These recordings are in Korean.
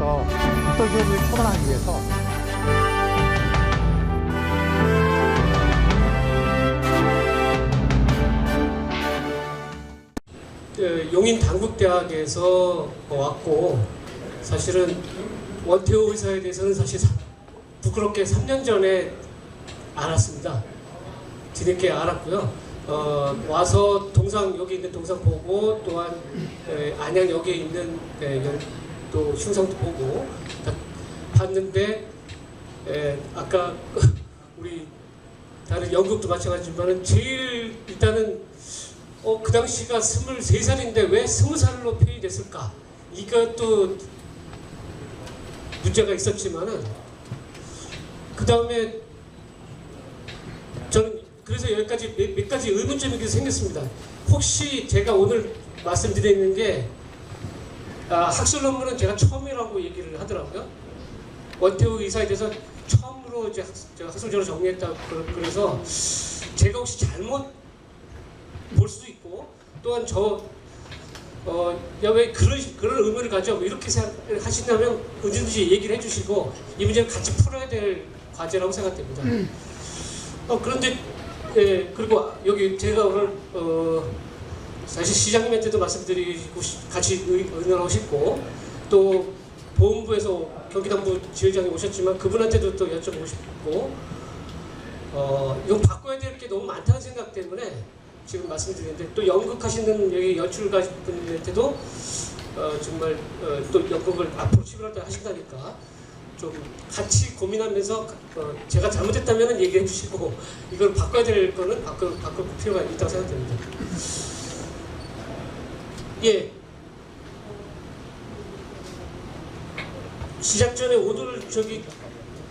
대해서 객관적으로 토론하기 위해서 용인 당국대학에서 왔고, 사실은 원태호 의사에 대해서는 사실 부끄럽게 3년 전에 알았습니다. 뒤늦게 알았고요. 와서 동상, 여기 있는 동상 보고, 또한 안양 여기에 있는 또 흉상도 보고 봤는데, 아까 우리 다른 연극도 마찬가지지만은 제일 일단은 그 당시가 23살인데 왜 20살로 표현이 됐을까? 이것도 문제가 있었지만은, 그 다음에 저는 그래서 여기까지 몇 가지 의문점이 생겼습니다. 혹시 제가 오늘 말씀드리는 게 학술 논문은 제가 처음이라고 얘기를 하더라고요. 원태호 의사에 대해서 처음으로 이제 학술적으로 정리했다. 그래서 제가 혹시 잘못 볼 수도 있고, 또한 왜 그런 의문을 가져 이렇게 생각하신다면 언제든지 얘기를 해주시고 이 문제를 같이 풀어야 될 과제라고 생각됩니다. 그런데 그리고 여기 제가 오늘 사실 시장님한테도 말씀드리고 같이 의논하고 싶고, 또 보훈부에서 경기남부 지회장이 오셨지만 그분한테도 또 여쭤보고 싶고, 이건 바꿔야 될 게 너무 많다는 생각 때문에 지금 말씀드리는데, 또 연극하시는 여기 연출가 분한테도 정말 또 연극을 앞으로 11월달 하신다니까 좀 같이 고민하면서 제가 잘못했다면 얘기해 주시고, 이걸 바꿔야 될 거는 바꿀 필요가 있다고 생각됩니다. 예. 시작 전에 오늘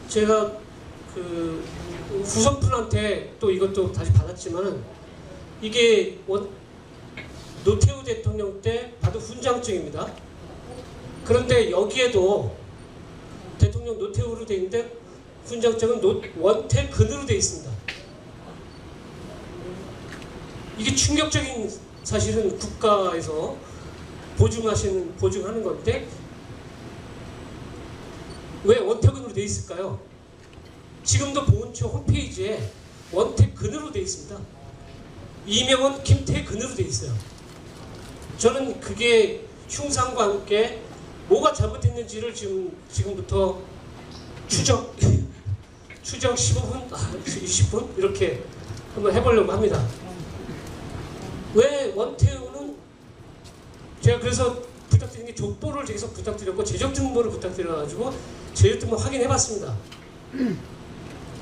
제가 그 후손분한테 또 이것도 다시 받았지만은, 이게 노태우 대통령 때 받은 훈장증입니다. 그런데 여기에도 대통령 노태우로 되어 있는데 훈장증은 원태근으로 되어 있습니다. 이게 충격적인, 사실은 국가에서 보증하는 건데 왜 원태근으로 되어 있을까요? 지금도 보훈처 홈페이지에 원태근으로 되어 있습니다. 이명은 김태근으로 되어 있어요. 저는 그게 흉상과 함께 뭐가 잘못했는지를 지금부터 추적 15분, 20분 이렇게 한번 해보려고 합니다. 왜 원태우는, 제가 그래서 부탁드린 게 족보를 계속 부탁드렸고 재적증보를 부탁드려가지고 재적증보 확인해봤습니다.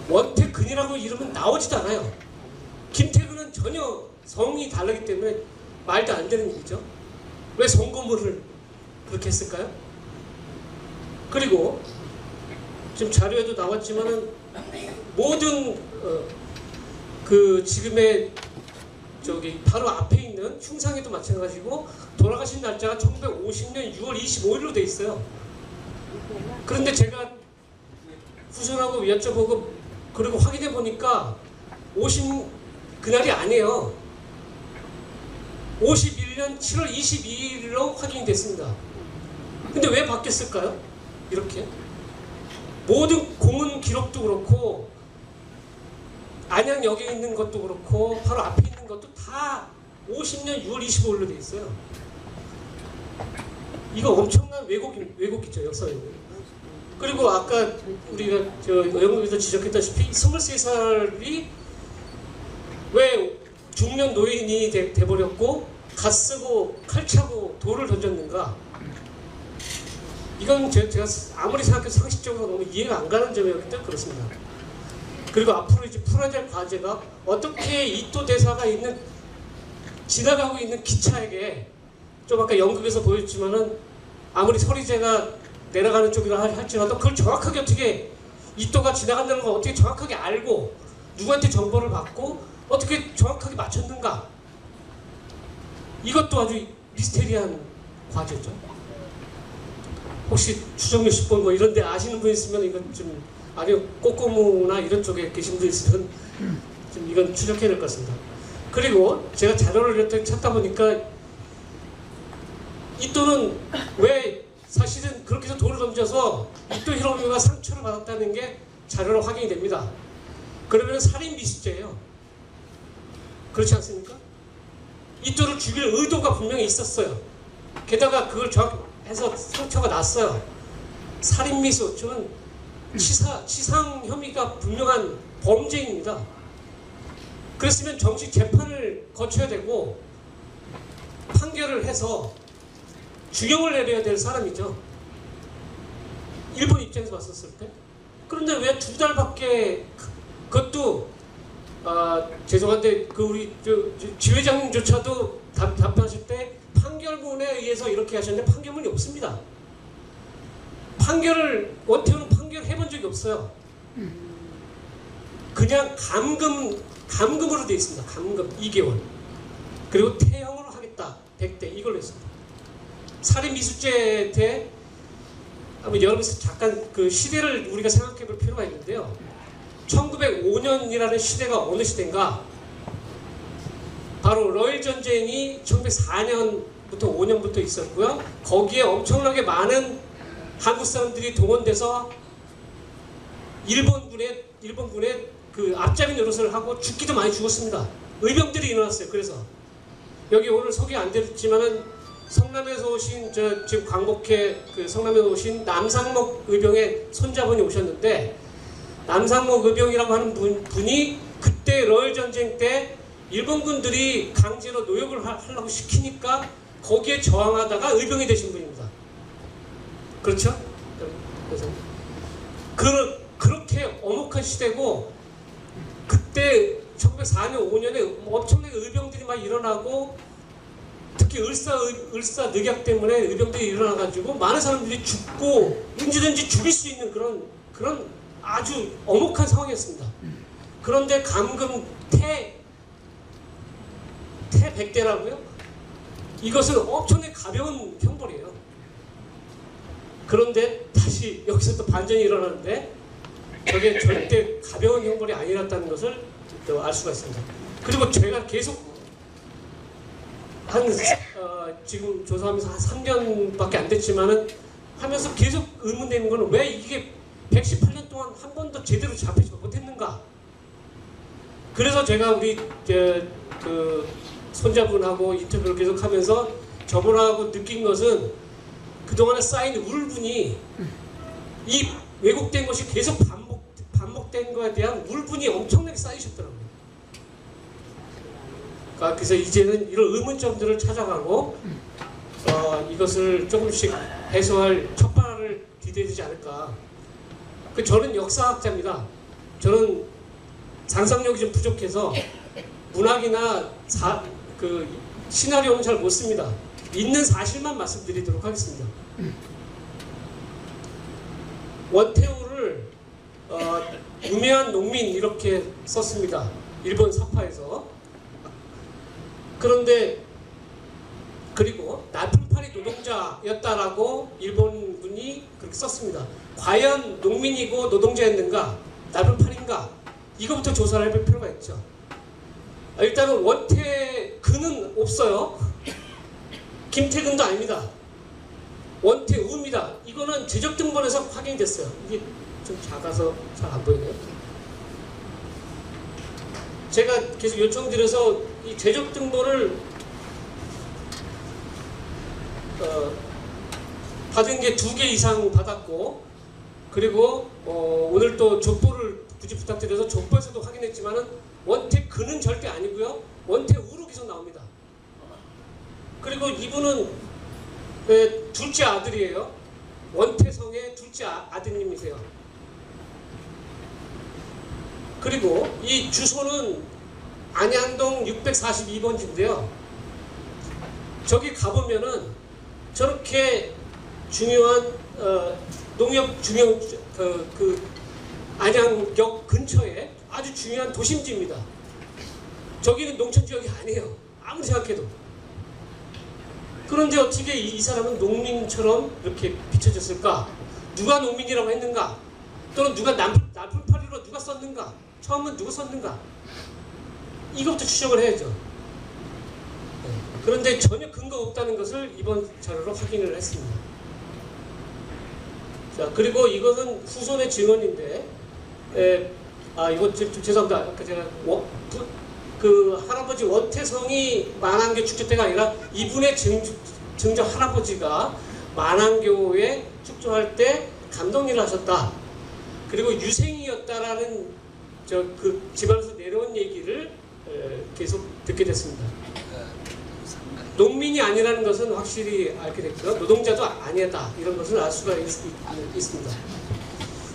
원태근이라고 이름은 나오지도 않아요. 김태근은 전혀 성이 다르기 때문에 말도 안 되는 일이죠. 왜 성고물을 그렇게 했을까요? 그리고 지금 자료에도 나왔지만은 모든 그 지금의 바로 앞에 있는 흉상에도 마찬가지고 돌아가신 날짜가 1950년 6월 25일로 돼 있어요. 그런데 제가 후손하고 여쭤보고 그리고 확인해 보니까 그날이 아니에요. 51년 7월 22일로 확인이 됐습니다. 근데 왜 바뀌었을까요? 이렇게 모든 공은 기록도 그렇고 안양역에 있는 것도 그렇고 바로 앞에 있는 것도 다 50년 6월 25일로 돼 있어요. 이거 엄청난 왜곡이죠, 역사 왜곡. 그리고 아까 우리가 영국에서 지적했다시피 23살이 왜 중년 노인이 돼버렸고 갓 쓰고 칼 차고 돌을 던졌는가? 이건 제가 아무리 생각해도 상식적으로 너무 이해가 안 가는 점이었기 때문에 그렇습니다. 그리고 앞으로 이제 풀어야 될 과제가 어떻게 이토 대사가 지나가고 있는 기차에게, 좀 아까 연극에서 보였지만은 아무리 서리제가 내려가는 쪽이라 할지라도 그걸 정확하게 어떻게 이토가 지나간다는 걸 어떻게 정확하게 알고 누구한테 정보를 받고 어떻게 정확하게 맞췄는가? 이것도 아주 미스테리한 과제죠. 혹시 추정력 10번 뭐 이런 데 아시는 분 있으면 이건 좀, 아니면 꼬꼬무나 이런 쪽에 계신 분 있으면 좀 이건 추적해야 될 것 같습니다. 그리고 제가 자료를 찾다 보니까 이또는 왜 사실은 그렇게 해서 돌을 던져서 이토 히로부미가 상처를 받았다는 게 자료로 확인이 됩니다. 그러면 살인 미수죄예요. 그렇지 않습니까? 이토를 죽일 의도가 분명히 있었어요. 게다가 그걸 정확해서 상처가 났어요. 살인 미수, 저는 치상 혐의가 분명한 범죄입니다. 그랬으면 정식 재판을 거쳐야 되고 판결을 해서 중형을 내려야 될 사람이죠. 일본 입장에서 봤었을 때. 그런데 왜 2달밖에 그것도 죄송한데 그 우리 지회장님조차도 답변하실 때 판결문에 의해서 이렇게 하셨는데 판결문이 없습니다. 원태우는 판결해본 적이 없어요. 그냥 감금으로 되어 있습니다. 감금 2개월. 그리고 태형으로 하겠다. 100대 이걸로 했습니다. 살인 미수죄에 대해 여러분께서 잠깐 그 시대를 우리가 생각해 볼 필요가 있는데요. 1905년이라는 시대가 어느 시대인가? 바로 러일 전쟁이 1904년부터 5년부터 있었고요. 거기에 엄청나게 많은 한국 사람들이 동원돼서 일본군의 그 앞잡이 노릇을 하고 죽기도 많이 죽었습니다. 의병들이 일어났어요. 그래서 여기 오늘 소개 안 됐지만은 성남에서 오신 지금 광복회 그 성남에서 오신 남상목 의병의 손자분이 오셨는데, 남상목 의병이라고 하는 분이 그때 러일 전쟁 때 일본군들이 강제로 노역을 하려고 시키니까 거기에 저항하다가 의병이 되신 분입니다. 그렇죠? 그래서 그렇게 엄혹한 시대고, 그때 1904년 5년에 엄청나게 의병들이 막 일어나고, 특히 을사늑약 때문에 의병들이 일어나가지고 많은 사람들이 죽고 언제든지 죽일 수 있는 그런 아주 엄혹한 상황이었습니다. 그런데 감금 태 100대라고요? 이것은 엄청나게 가벼운 형벌이에요. 그런데 다시 여기서 또 반전이 일어나는데 저게 절대 가벼운 형벌이 아니었다는 것을 또 알 수가 있습니다. 그리고 제가 계속 지금 조사하면서 한 3년밖에 안 됐지만은 하면서 계속 의문되는 거는 왜 이게 118년 동안 한 번도 제대로 잡히지 못했는가? 그래서 제가 우리 그 손자분하고 인터뷰를 계속하면서 저분하고 느낀 것은 그동안에 쌓인 울분이, 이 왜곡된 것이 계속 반복된 것에 대한 울분이 엄청나게 쌓이셨더라고요. 그래서 이제는 이런 의문점들을 찾아가고 이것을 조금씩 해소할 첫발을 디뎌야 되지 않을까. 저는 역사학자입니다. 저는 상상력이 좀 부족해서 문학이나 시나리오는 잘 못 씁니다. 있는 사실만 말씀드리도록 하겠습니다. 원태우를 유명한 농민 이렇게 썼습니다. 일본 사파에서. 그런데 그리고 나풀파리 노동자였다라고 일본군이 그렇게 썼습니다. 과연 농민이고 노동자였는가? 나풀파리인가? 이거부터 조사를 해볼 필요가 있죠. 일단은 원태근은 없어요. 김태근도 아닙니다. 원태우입니다. 이거는 제적 등본에서 확인이 됐어요. 이게 좀 작아서 잘 안 보이네요. 제가 계속 요청드려서 이 제적 등본을 받은 게 2개 이상 받았고, 그리고 오늘 또 족보를 굳이 부탁드려서 족보에서도 확인했지만은 원태근은 절대 아니고요. 원태우로 계속 나옵니다. 그리고 이분은 둘째 아들이에요. 원태성의 둘째 아드님이세요. 그리고 이 주소는 안양동 642번지인데요. 저기 가보면은 저렇게 중요한 농협 중형 안양역 근처에 아주 중요한 도심지입니다. 저기는 농촌지역이 아니에요. 아무리 생각해도. 그런데 어떻게 이 사람은 농민처럼 이렇게 비춰졌을까? 누가 농민이라고 했는가? 또는 누가 나풀파리로 누가 썼는가? 처음은 누가 썼는가? 이것부터 추적을 해야죠. 그런데 전혀 근거 없다는 것을 이번 자료로 확인을 했습니다. 자, 그리고 이것은 후손의 증언인데, 이거 죄송합니다. 아까 제가 그 할아버지 원태성이 만안교 축제 때가 아니라 이분의 증조 할아버지가 만안교에 축조할 때 감독일을 하셨다. 그리고 유생이었다라는 그 집안에서 내려온 얘기를 계속 듣게 됐습니다. 농민이 아니라는 것은 확실히 알게 됐고요. 노동자도 아니다. 이런 것을 알 수가 있습니다.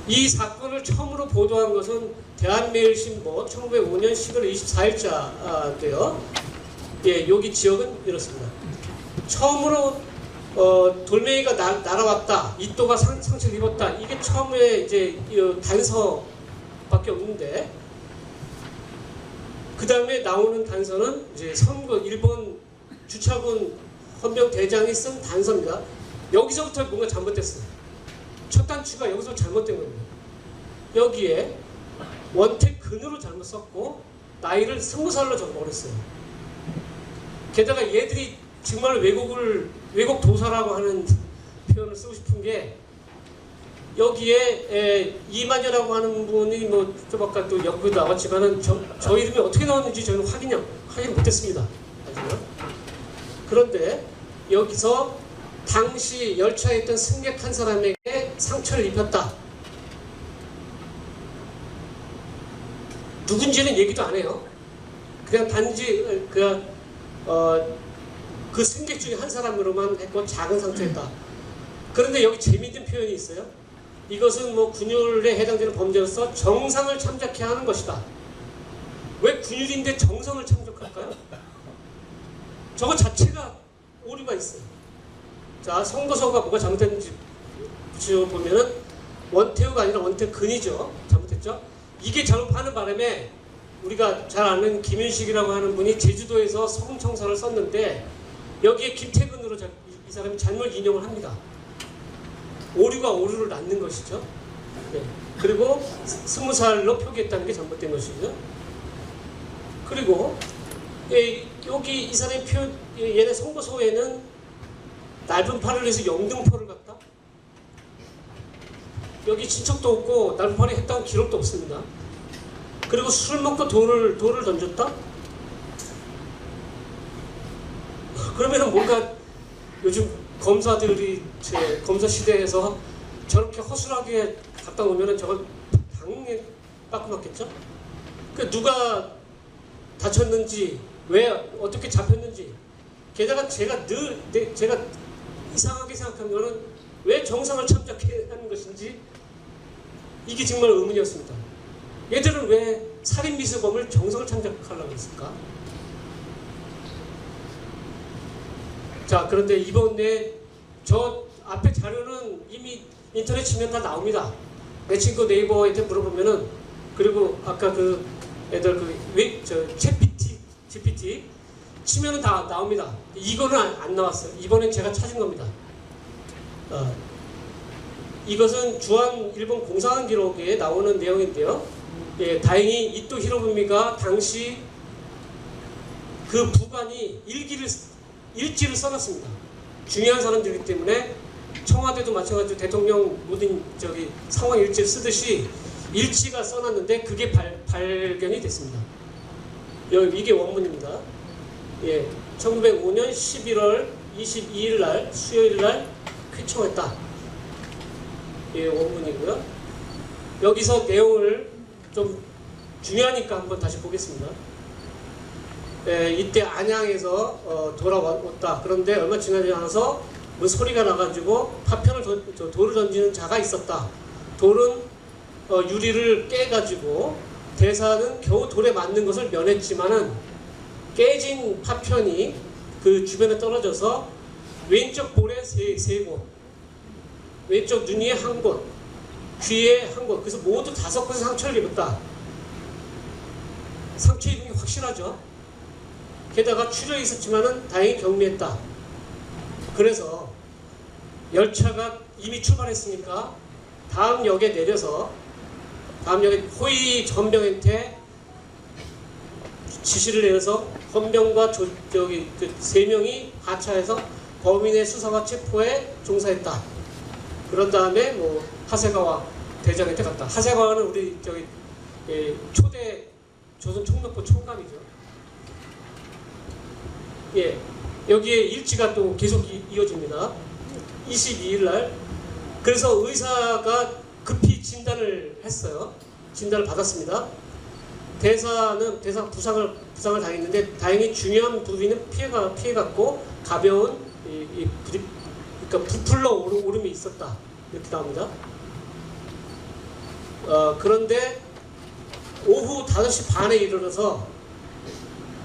이 사건을 처음으로 보도한 것은 대한매일신보 1905년 11월 24일자인데요. 예, 여기 지역은 이렇습니다. 처음으로 돌멩이가 날아왔다. 이또가 상처를 입었다. 이게 처음에 이제 단서밖에 없는데, 그 다음에 나오는 단서는 이제 일본 주차군 헌병 대장이 쓴 단서입니다. 여기서부터 뭔가 잘못됐어요. 첫 단추가 여기서 잘못된 겁니다. 여기에 원택근으로 잘못 썼고 나이를 20살로 적어버렸어요. 게다가 얘들이 정말 왜곡 도사라고 하는 표현을 쓰고 싶은 게, 여기에 이만여라고 하는 분이 뭐 좀 아까 또 연구도 나왔지만은 저 이름이 어떻게 나왔는지 저는 확인 못했습니다. 그런데 여기서 당시 열차에 있던 승객 한 사람에게 상처를 입혔다. 누군지는 얘기도 안 해요. 그냥 단지 그 승객 중에 한 사람으로만 했고 작은 상처였다. 그런데 여기 재미있는 표현이 있어요. 이것은 뭐 군율에 해당되는 범죄로서 정상을 참작해야 하는 것이다. 왜 군율인데 정성을 참작할까요? 저거 자체가 오류가 있어요. 자, 선거서가 뭐가 잘못됐는지 보면은 원태우가 아니라 원태근이죠. 잘못했죠. 이게 잘못하는 바람에 우리가 잘 아는 김윤식이라고 하는 분이 제주도에서 서금청사를 썼는데 여기에 김태근으로 이 사람이 잘못 인용을 합니다. 오류가 오류를 낳는 것이죠. 네. 그리고 20살로 표기했다는 게 잘못된 것이죠. 그리고 여기 이 사람의 얘네 선고서에는 넓은 팔을 해서 영등포를 갔다. 여기 친척도 없고 넓은 팔이 했다는 기록도 없습니다. 그리고 술 먹고 돌을 던졌다? 그러면은 뭔가 요즘 검사들이 제 검사 시대에서 저렇게 허술하게 갔다 오면은 저걸 당연히 빠꾸 맞겠죠? 그 누가 다쳤는지, 왜 어떻게 잡혔는지, 게다가 제가 이상하게 생각한 거는 왜 정상을 참작해야 하는 것인지 이게 정말 의문이었습니다. 얘들은 왜 살인미수범을 정상을 참작하려고 했을까? 자, 그런데 이번에 저 앞에 자료는 이미 인터넷 치면 다 나옵니다. 내 친구 네이버한테 물어보면은, 그리고 아까 그 애들 GPT 치면은 다 나옵니다. 이거는 안 나왔어요. 이번엔 제가 찾은 겁니다. 이것은 주한 일본 공사관 기록에 나오는 내용인데요. 예, 다행히 이토 히로부미가 당시 그 부관이 일지를 써놨습니다. 중요한 사람들이기 때문에 청와대도 마찬가지로 대통령 모든 상황 일지를 쓰듯이 일지가 써놨는데 그게 발견이 됐습니다. 이게 원문입니다. 예, 1905년 11월 22일 날 수요일 날 쾌청했다. 예, 원문이고요. 여기서 내용을 좀 중요하니까 한번 다시 보겠습니다. 예, 이때 안양에서 돌아왔다. 그런데 얼마 지나지 않아서 뭐 소리가 나가지고 파편을 돌을 던지는 자가 있었다. 돌은 유리를 깨가지고 대사는 겨우 돌에 맞는 것을 면했지만은 깨진 파편이 그 주변에 떨어져서 왼쪽 볼에 세 곳, 왼쪽 눈 위에 한 곳, 귀에 한 곳, 그래서 모두 5곳에 상처를 입었다. 상처 입은 게 확실하죠. 게다가 출혈이 있었지만은 다행히 격리했다. 그래서 열차가 이미 출발했으니까 다음 역에 내려서 다음 역에 호위 전병한테 지시를 내려서 헌병과 그 3명이 하차해서 범인의 수사와 체포에 종사했다. 그런 다음에 뭐 하세가와 대장한테 갔다. 하세가와는 우리 저기 초대 조선 총독부 총감이죠. 예, 여기에 일지가 또 계속 이어집니다. 22일 날 그래서 의사가 급히 진단을 했어요. 진단을 받았습니다. 대사가 부상을 당했는데 다행히 중요한 부위는 피해갔고 가벼운 그러니까 부풀러 오름이 있었다 이렇게 나옵니다. 그런데 오후 5시 반에 이르러서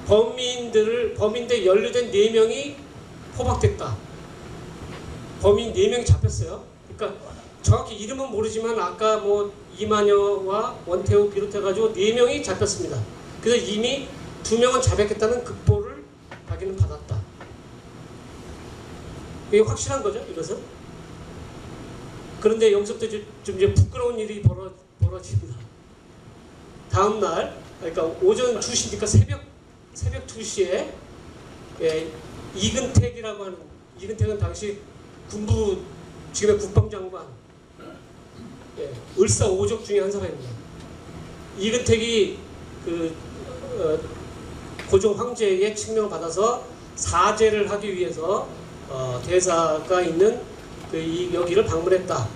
범인들 연루된 4명이 포박됐다. 범인 4명이 잡혔어요. 그러니까 정확히 이름은 모르지만 아까 뭐 이만여와 원태우 비롯해가지고 4명이 잡혔습니다. 그래서 이미 2명은 자백했다는 급보를 자기는 받았다. 이게 확실한 거죠, 이것은? 그런데 여기서부터 좀 이제 부끄러운 일이 벌어집니다. 다음 날, 그러니까 오전 2시니까 새벽 2시에 이근택이라고 하는, 이근택은 당시 지금의 국방장관, 을사오적 중에 한 사람입니다. 이근택이 고종 황제의 칙명을 받아서 사죄를 하기 위해서 대사가 있는 여기를 방문했다.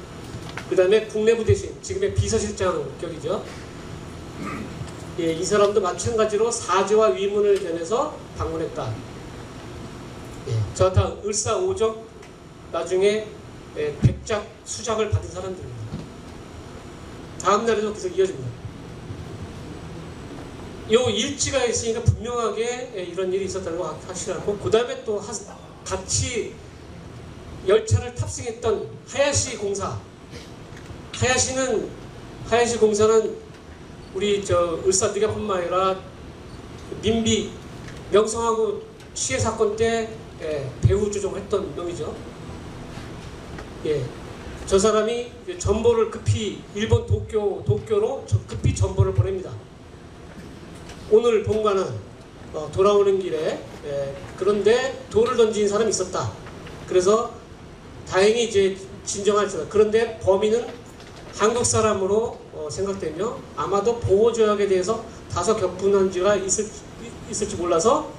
그 다음에 국내부 대신 지금의 비서실장 격이죠. 이 사람도 마찬가지로 사죄와 위문을 전해서 방문했다. 저 다 을사오적 나중에 백작 수작을 받은 사람들입니다. 다음 날에도 계속 이어집니다. 요 일지가 있으니까 분명하게 이런 일이 있었다는 거 확실하고, 그 다음에 또 같이 열차를 탑승했던 하야시 공사는 우리 을사늑약뿐만 아니라 민비 명성하고 시해 사건 때 배후 조종했던 놈이죠. 저 사람이 전보를 급히 일본 도쿄로 급히 전보를 보냅니다. 오늘 본관은 돌아오는 길에 그런데 돌을 던진 사람이 있었다. 그래서 다행히 이제 진정할 수 있다. 그런데 범인은 한국 사람으로 생각되며 아마도 보호조약에 대해서 다소 격분한 지가 있을지 몰라서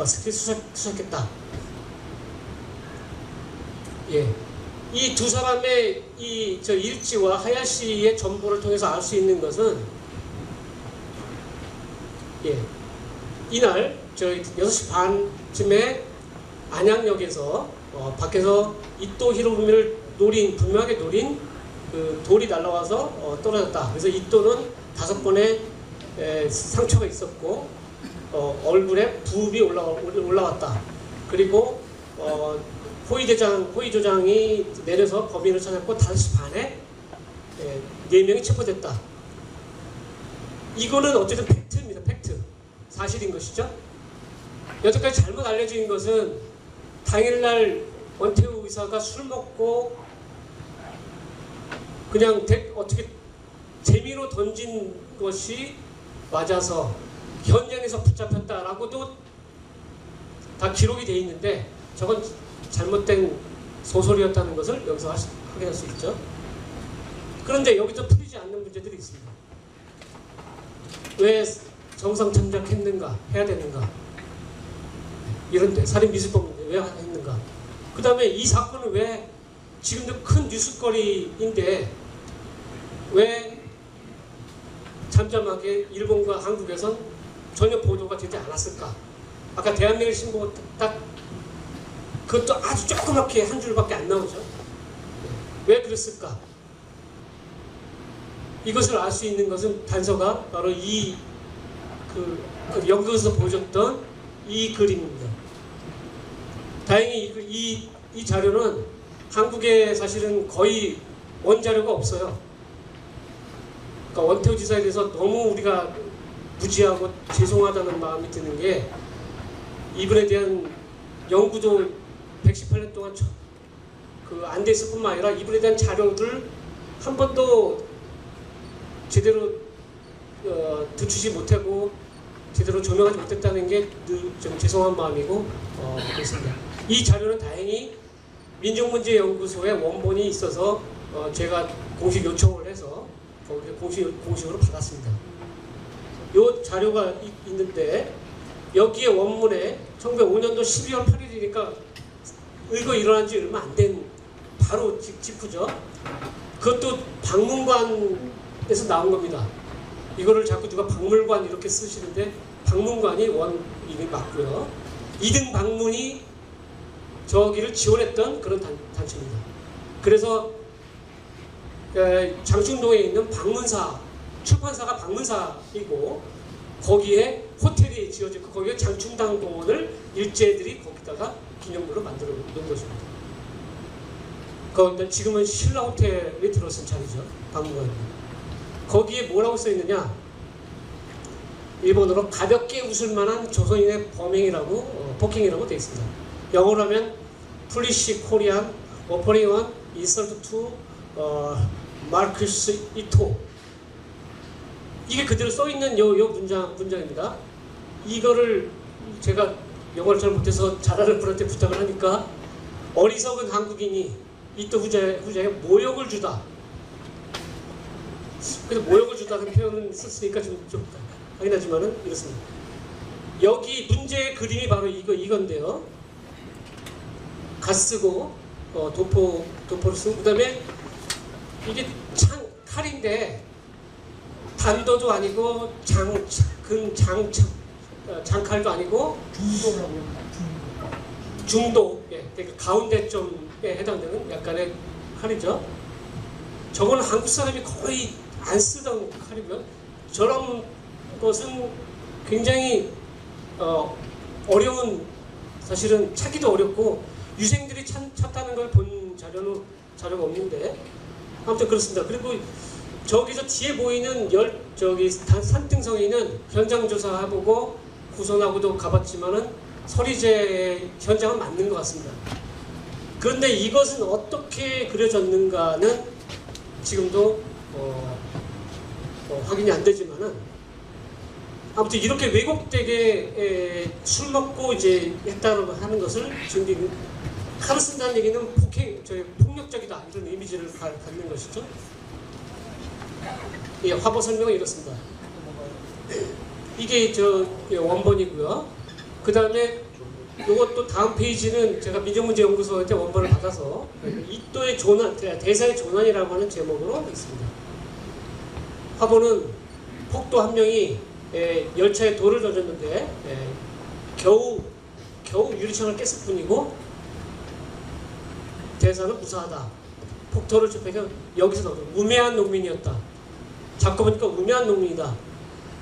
수색했다. 이 두 사람의 일지와 하야시의 전보를 통해서 알 수 있는 것은 이날 6시 반쯤에 안양역에서 밖에서 이토 히로부미를 분명하게 노린 그 돌이 날라와서 떨어졌다. 그래서 이토는 5번의 상처가 있었고 얼굴에 부읍이 올라왔다. 그리고 호위조장이 내려서 범인을 찾았고 5시 반에 4명이 체포됐다. 이거는 어쨌든 팩트입니다. 팩트. 사실인 것이죠. 여태까지 잘못 알려진 것은 당일날 원태우 의사가 술 먹고 그냥 어떻게 재미로 던진 것이 맞아서 현장에서 붙잡혔다라고도 다 기록이 돼 있는데 저건 잘못된 소설이었다는 것을 여기서 확인할 수 있죠. 그런데 여기서 풀리지 않는 문제들이 있습니다. 왜 정상 참작했는가, 해야 되는가, 이런데 살인미수법인데 왜 했는가. 그 다음에 이 사건은 왜 지금도 큰 뉴스거리인데 왜 잠잠하게 일본과 한국에선 전혀 보도가 되지 않았을까. 아까 대한민국 신고 딱 그것도 아주 조그맣게 한 줄밖에 안 나오죠. 왜 그랬을까? 이것을 알 수 있는 것은 단서가 바로 연극에서 보여줬던 이 그림입니다. 다행히 이 자료는 한국에 사실은 거의 원자료가 없어요. 그러니까 원태우 지사에 대해서 너무 우리가 무지하고 죄송하다는 마음이 드는 게 이분에 대한 연구도 118년 동안 안 돼 있을 뿐만 아니라 이분에 대한 자료를 한 번도 제대로 듣추지 못하고 제대로 조명하지 못했다는 게 좀 죄송한 마음이고 그렇습니다. 이 자료는 다행히 민족문제연구소에 원본이 있어서 제가 공식 요청을 해서 거기에 공식으로 받았습니다. 요 자료가 있는데 여기에 원문에 1905년도 12월 8일이니까 이거 일어난 지 얼마 안 된 바로 직후죠. 그것도 박문관에서 나온 겁니다. 이거를 자꾸 누가 박물관 이렇게 쓰시는데 박문관이 원인이 맞고요. 2등 박문이 저기를 지원했던 그런 단체입니다. 그래서 장충동에 있는 박문사, 출판사가 박문사이고 거기에 호텔이 지어졌고 거기에 장충당공원을 일제들이 거기다가 기념물로 만들어 놓은 것입니다. 그런데 지금은 신라 호텔이 들어선 자리죠. 박물관이. 거기에 뭐라고 써있느냐? 일본어로 가볍게 웃을 만한 조선인의 범행이라고 폭행이라고 되어 있습니다. 영어로 하면 플리시 코리안 오퍼닝 원 인설트 투 마르크스 이토. 이게 그대로 써있는 요 문장입니다. 이거를 제가 영어를 잘 못해서 잘하는 분한테 부탁을 하니까 어리석은 한국인이 이토 후자에 모욕을 주다. 그래서 모욕을 주다는 표현을 썼으니까 좀 하긴 하지만은 이렇습니다. 여기 문제의 그림이 바로 이건데요. 갓쓰고 도포를 쓰고 그다음에 이게 칼인데 단도도 아니고 장칼도 아니고 중도, 그러니까 가운데 점에 해당되는 약간의 칼이죠. 저거는 한국 사람이 거의 안 쓰던 칼이고요. 저런 것은 굉장히 어려운, 사실은 찾기도 어렵고 유생들이 찾다는 걸 본 자료가 없는데 아무튼 그렇습니다. 그리고 저기서 뒤에 보이는 산등성에 있는 현장 조사해보고 구선하고도 가봤지만은 서리제 현장은 맞는 것 같습니다. 그런데 이것은 어떻게 그려졌는가는 지금도 확인이 안 되지만은 아무튼 이렇게 왜곡되게 술 먹고 이제 했다고 하는 것을 지금 칼을 쓴다는 얘기는 폭력적이다 이런 이미지를 갖는 것이죠. 예, 화보 설명은 이렇습니다. 이게 원본이고요. 그 다음에 이것도 다음 페이지는 제가 민족문제연구소한테 원본을 받아서 이또의 조난, 대사의 조난이라고 하는 제목으로 있습니다. 화보는 폭도 한 명이 열차에 돌을 던졌는데 겨우 유리창을 깼을 뿐이고 대사는 무사하다. 폭도를 접해서 여기서 나오죠. 우매한 농민이었다. 잡고 보니까 우매한 농민이다.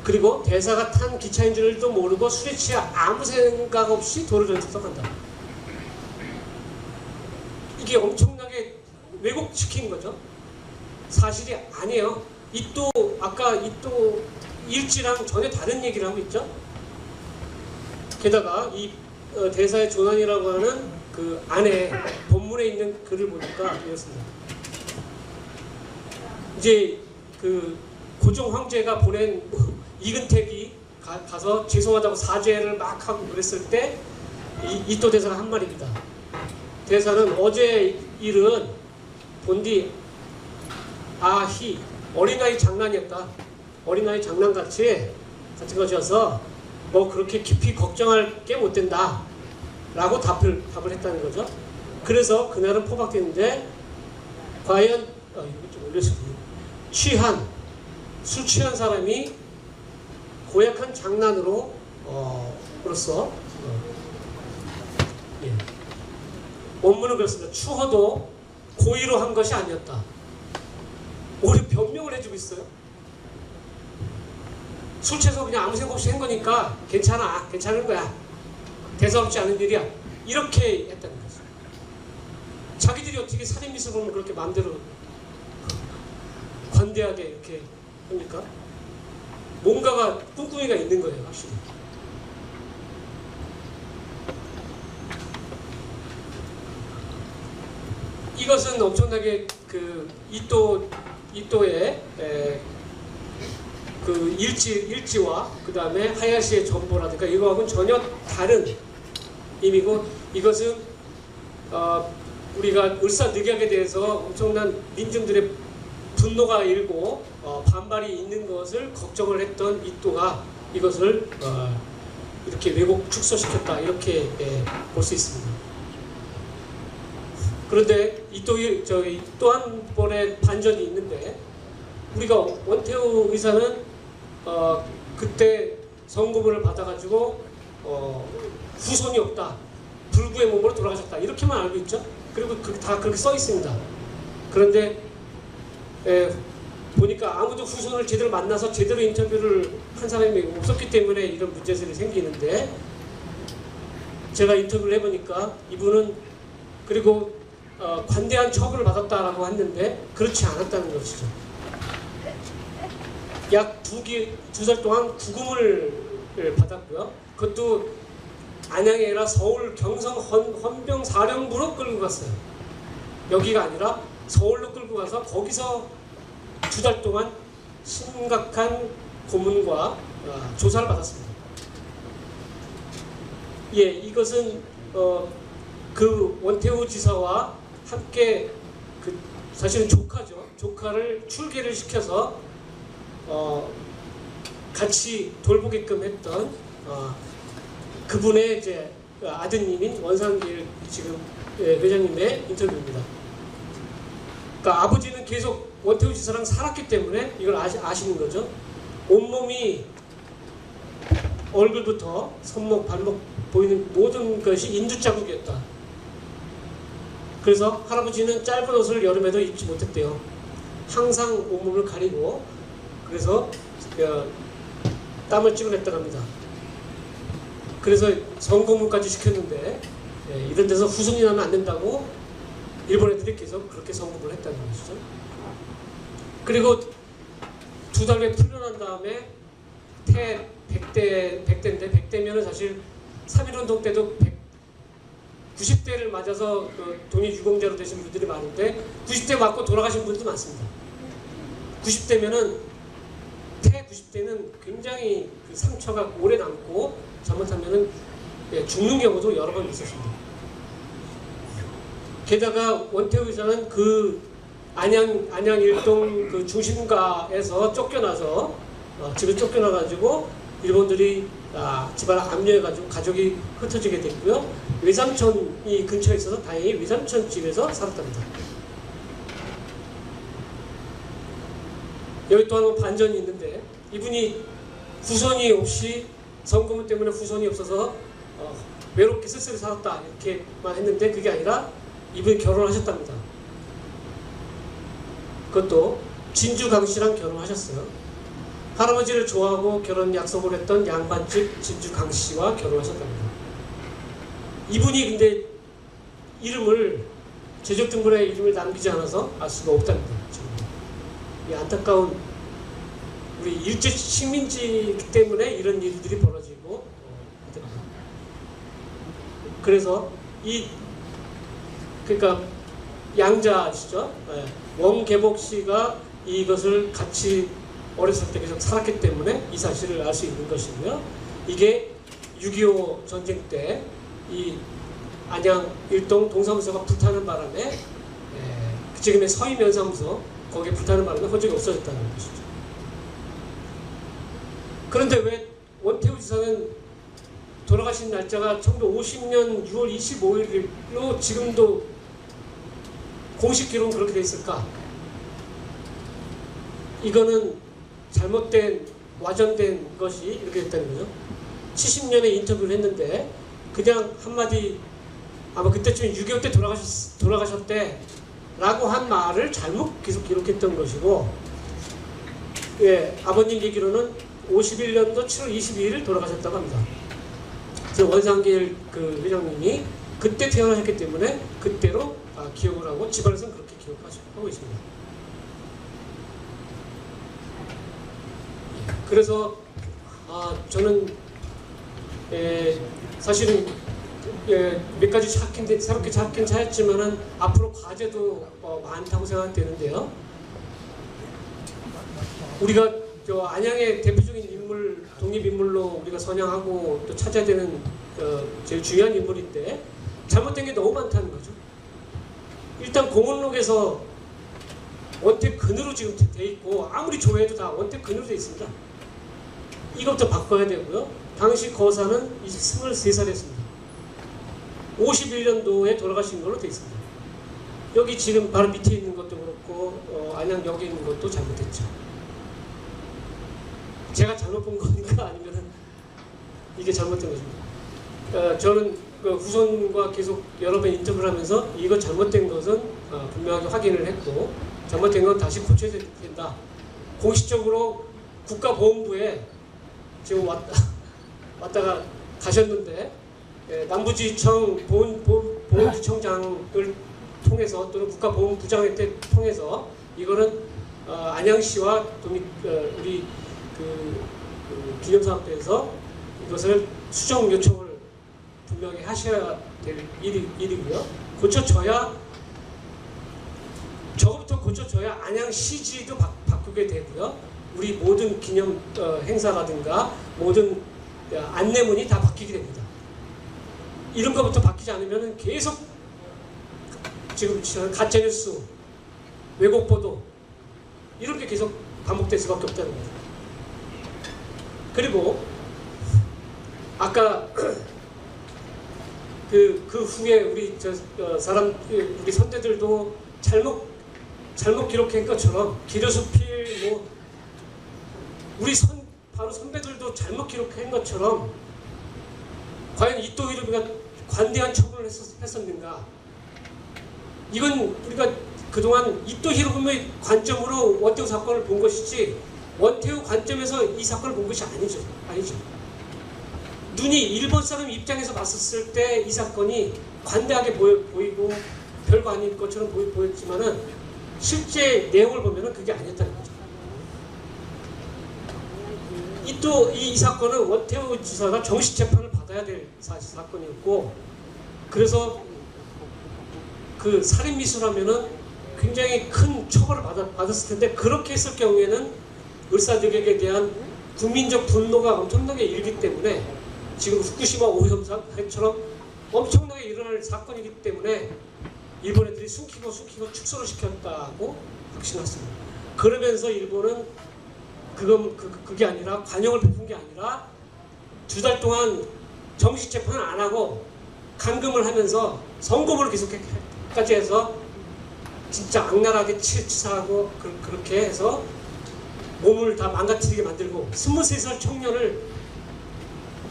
그리고 대사가 탄 기차인 줄도 모르고 술에 취해 아무 생각 없이 돌을 던져서 간다. 이게 엄청나게 왜곡시킨 거죠. 사실이 아니에요. 아까 일지랑 전혀 다른 얘기를 하고 있죠. 게다가 이 대사의 조난이라고 하는 그 안에 본문에 있는 글을 보니까 이렇습니다. 이제 그 고종 황제가 보낸 이근택이 가서 죄송하다고 사죄를 막 하고 그랬을 때 이또 대사가 한 말입니다. 대사는 어제 일은 본디 아히 어린아이 장난이었다. 어린아이 장난같이 같은 것이어서 뭐 그렇게 깊이 걱정할 게 못 된다 라고 답을 했다는 거죠. 그래서 그날은 포박됐는데 과연 이거 좀 올려주세요. 술 취한 사람이 고약한 장난으로 원문은 그렇습니다. 추허도 고의로 한 것이 아니었다. 오히려 변명을 해주고 있어요. 술 취해서 그냥 아무 생각 없이 한 거니까 괜찮은 거야. 대수롭지 않은 일이야. 이렇게 했다는 거죠. 자기들이 어떻게 살인미수범을 그렇게 마음대로 관대하게 이렇게 합니까? 뭔가가 꿍꿍이가 있는 거예요, 확실히. 이것은 엄청나게 그 이또의 그 일지와 그 다음에 하야시의 전보라든가 이거하고는 전혀 다른 의미고 이것은 우리가 을사늑약에 대해서 엄청난 민중들의 분노가 일고 반발이 있는 것을 걱정을 했던 이또가 이것을 이렇게 왜곡 축소시켰다 이렇게 볼 수 있습니다. 그런데 이또의 또 한 번의 반전이 있는데 우리가 원태우 의사는 그때 성고문을 받아가지고 후손이 없다, 불구의 몸으로 돌아가셨다 이렇게만 알고 있죠. 그리고 다 그렇게 써 있습니다. 그런데 보니까 아무도 후손을 제대로 만나서 제대로 인터뷰를 한 사람이 없었기 때문에 이런 문제들이 생기는데 제가 인터뷰를 해보니까 이분은 그리고 관대한 처벌을 받았다라고 했는데 그렇지 않았다는 것이죠. 약 두 달 동안 구금을 받았고요. 그것도 안양이 아니라 서울 경성 헌병 사령부로 끌고 갔어요. 여기가 아니라 서울로 끌고 가서 거기서 두 달 동안 심각한 고문과 조사를 받았습니다. 예, 이것은 그 원태우 지사와 함께 사실은 조카죠. 조카를 출계를 시켜서 같이 돌보게끔 했던 그분의 이제 아드님인 원상길 지금 회장님의 인터뷰입니다. 그러니까 아버지는 계속 원태우 지사랑 살았기 때문에 이걸 아시는 거죠. 온몸이 얼굴부터 손목, 발목 보이는 모든 것이 인두 자국이었다. 그래서 할아버지는 짧은 옷을 여름에도 입지 못했대요. 항상 온몸을 가리고 그래서 땀을 찍어냈다고 합니다. 그래서 성고문까지 시켰는데 이런 데서 후손이 나면 안 된다고 일본 애들이 계속 그렇게 성고문을 했다는 것이죠. 그리고 두 달 후에 풀려난 다음에 100대인데 100대면은 사실 3.1운동 때도 90대를 맞아서 독립유공자로 되신 분들이 많은데 90대 맞고 돌아가신 분들도 많습니다. 90대면은 90대는 굉장히 그 상처가 오래 남고 잘못하면은 죽는 경우도 여러 번 있었습니다. 게다가 원태우 의사는 그 안양 일동 그 중심가에서 쫓겨나서 집에 쫓겨나가지고 일본들이 집안을 압류해가지고 가족이 흩어지게 됐고요. 외삼촌이 근처에 있어서 다행히 외삼촌 집에서 살았답니다. 여기 또 한 반전이 있는데 이분이 후손이 없이 성고문 때문에 후손이 없어서 외롭게 쓸쓸히 살았다 이렇게만 했는데 그게 아니라 이분이 결혼하셨답니다. 그것도 진주 강 씨랑 결혼하셨어요. 할아버지를 좋아하고 결혼 약속을 했던 양반집 진주 강 씨와 결혼하셨답니다. 이분이 근데 이름을 제적등본에 이름을 남기지 않아서 알 수가 없답니다. 지금. 이 안타까운 우리 일제 식민지이기 때문에 이런 일들이 벌어지고 그래서 그러니까 양자시죠. 원계복 씨가 이것을 같이 어렸을 때 계속 살았기 때문에 이 사실을 알 수 있는 것이고요. 이게 6.25 전쟁 때 이 안양 일동 동사무소가 불타는 바람에 지금의 서희면사무소 거기에 불타는 바람에 호적이 없어졌다는 것이죠. 그런데 왜 원태우 지사는 돌아가신 날짜가 1950년 6월 25일로 지금도 공식 기록은 그렇게 돼 있을까? 이거는 잘못된 와전된 것이 이렇게 됐다는 거죠. 70년에 인터뷰를 했는데 그냥 한마디 아마 그때쯤에 6.25 때 돌아가셨대 라고 한 말을 잘못 계속 기록했던 것이고 아버님 얘기로는 51년도 7월 22일 돌아가셨다고 합니다. 그래서 원상길 그 회장님이 그때 태어나셨기 때문에 그때로 기억을 하고 집안에서는 그렇게 기억하고 있습니다. 그래서 저는 사실은 몇 가지 새롭게 찾긴 찾았지만은 앞으로 과제도 많다고 생각되는데요. 우리가 안양의 대표적인 인물, 독립인물로 우리가 선양하고 또 찾아야 되는 제일 중요한 인물인데 잘못된 게 너무 많다는 거죠. 일단 공원록에서 원택 근으로 지금 돼 있고 아무리 조회해도 다 원택 근으로 돼 있습니다. 이것부터 바꿔야 되고요. 당시 거사는 23살이었습니다. 51년도에 돌아가신 걸로 돼 있습니다. 여기 지금 바로 밑에 있는 것도 그렇고 안양 여기 있는 것도 잘못했죠. 제가 잘못 본 거니까 아니면은 이게 잘못된 것입니다. 저는 그 후손과 계속 여러 번 인터뷰를 하면서 이거 잘못된 것은 분명하게 확인을 했고 잘못된 건 다시 고쳐야 된다. 공식적으로 국가보훈부에 지금 왔다가 가셨는데 남부지청 보훈지청장을 통해서 또는 국가보훈부장을 통해서 이거는 안양시와 우리 기념사업대에서 이것을 수정 요청을 분명히 하셔야 될 일이고요. 고쳐져야 저거부터 고쳐져야 안양시지도 바꾸게 되고요. 우리 모든 기념 행사라든가 모든 안내문이 다 바뀌게 됩니다. 이런 것부터 바뀌지 않으면 계속 지금 가짜뉴스, 왜곡보도 이런 게 계속 반복될 수밖에 없다는 거죠. 그리고 아까 그 후에 우리 우리 선대들도 잘못 기록한 것처럼 기려수필 우리 바로 선배들도 잘못 기록한 것처럼 과연 이토 히로부미가 관대한 처분을 했었는가? 이건 우리가 그동안 이토 히로부미의 관점으로 원태우 사건을 본 것이지 원태우 관점에서 이 사건을 본 것이 아니죠. 눈이 일본 사람 입장에서 봤었을 때 이 사건이 관대하게 보이고 별거 아닌 것처럼 보였지만은 실제 내용을 보면은 그게 아니었다는 거죠. 이 사건은 원태우 지사가 정식 재판을 받아야 될 사건이었고, 그래서 그 살인 미수라면은 굉장히 큰 처벌을 받았을 텐데, 그렇게 했을 경우에는 을사득에게 대한 국민적 분노가 엄청나게 일기 때문에 지금 후쿠시마 오염사처럼 엄청나게 일어날 사건이기 때문에 일본 애들이 숨기고 축소를 시켰다고 확신했습니다. 그러면서 일본은 그게 아니라 관용을 베푼 게 아니라 2달 동안 정식 재판을 안 하고 감금을 하면서 성고문을 계속까지 해서 진짜 악랄하게 치사하고 그렇게 해서 몸을 다 망가뜨리게 만들고 23살 청년을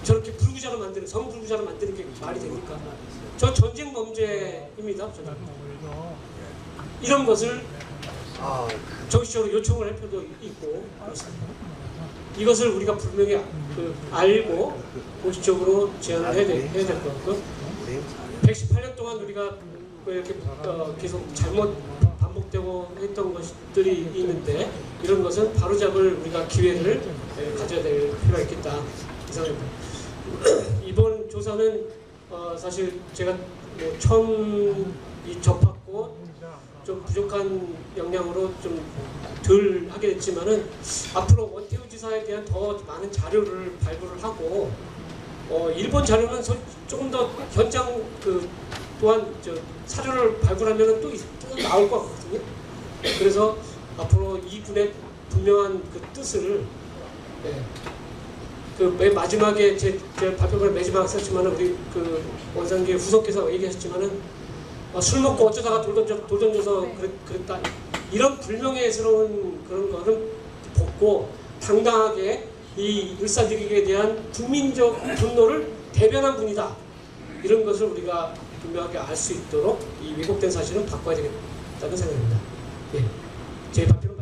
저렇게 불구자로 만드는, 성불구자로 만드는 게 말이 됩니까? 저 전쟁 범죄입니다. 이런 것을 정식적으로 요청을 할 필요도 있고 그렇습니다. 이것을 우리가 분명히 알고 공식적으로 제안을 해야 될 것 같고, 118년 동안 우리가 이렇게 계속 잘못 반복되고 했던 것들이 있는데 이런 것은 바로잡을 우리가 기회를 가져야 될 필요가 있겠다 이 생각입니다. 이번 조사는 사실 제가 처음 접했고 좀 부족한 역량으로 좀 덜 하게 됐지만은 앞으로 원태우 지사에 대한 더 많은 자료를 발굴을 하고 일본 자료는 조금 더 현장 또한 사료를 발굴하면 또 나올 것 같거든요. 그래서 앞으로 이분의 분명한 그 뜻을 맨 마지막에 제 발표를 마지막에 썼지만은 우리 원상계 후속께서 얘기하셨지만은 술 먹고 어쩌다가 돌 던져서 그랬다, 이런 불명예스러운 그런 거는 벗고 당당하게 이 을사들에게 대한 국민적 분노를 대변한 분이다, 이런 것을 우리가 분명하게 알 수 있도록 이 왜곡된 사실은 바꿔야 되겠다는 생각입니다. 제 발표는